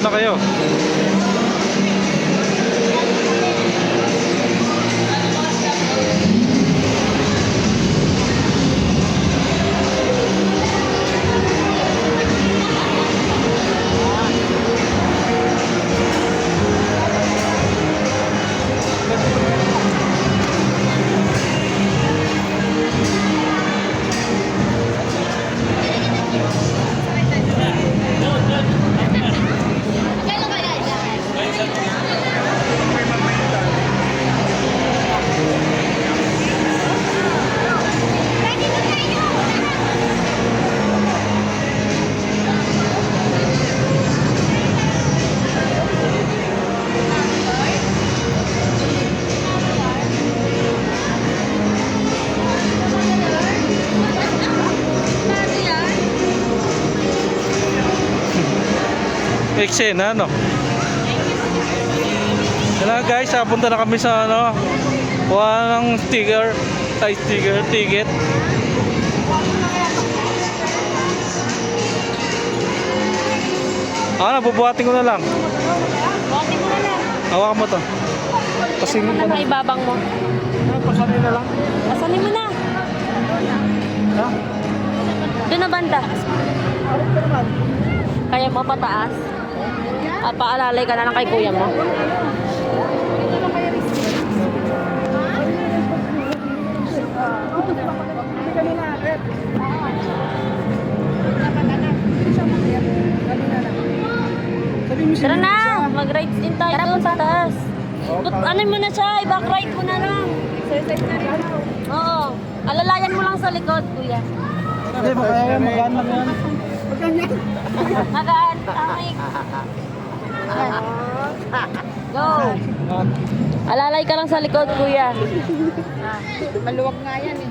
na kayo. Eksena, no? Kaya guys, punta na kami sa ano, kuha ng sticker, ticket. Bubuhatin ko na lang. Buhatin mo na lang. Hawakan mo to. Pasingin mo na. Ibabang mo. Pasanin na lang. Pasanin mo na. Ha? Doon na banda. Kaya mo pataas. At paalalay ka na lang kay kuya mo. Tara na! Mag-rides din tayo doon sa taas. Ano mo na siya? I-back right mo na lang. Oo. Alalayan mo lang sa likod, kuya. Hindi, makaya magaan lang yan. Magaan. Tamik. Go! Alalay ka lang sa likod, kuya. Maluwag nga yan eh.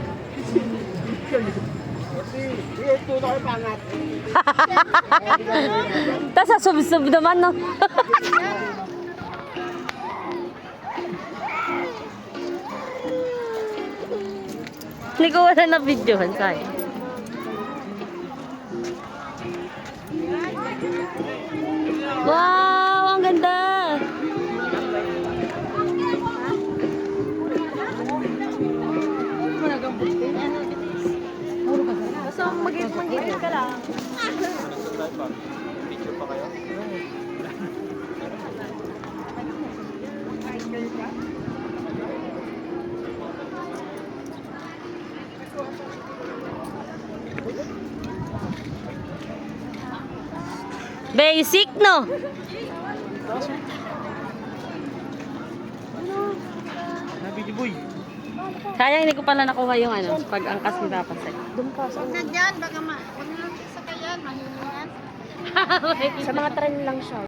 Ito na kayo pangat. Tas sa sub-sub naman, no? Hindi ko wala na videohan sa'yo. Wow! Ang ganda! So, mag-gilid ka lang. Picture pa kayo? Basic, no? Nabidi boy. Sayang hindi ko pala nakuha yung ano, pag-angkas ni Papa Sek. Huwag na dyan, baka huwag na sa kayan, mahilingan. Sa mga tren lang siya.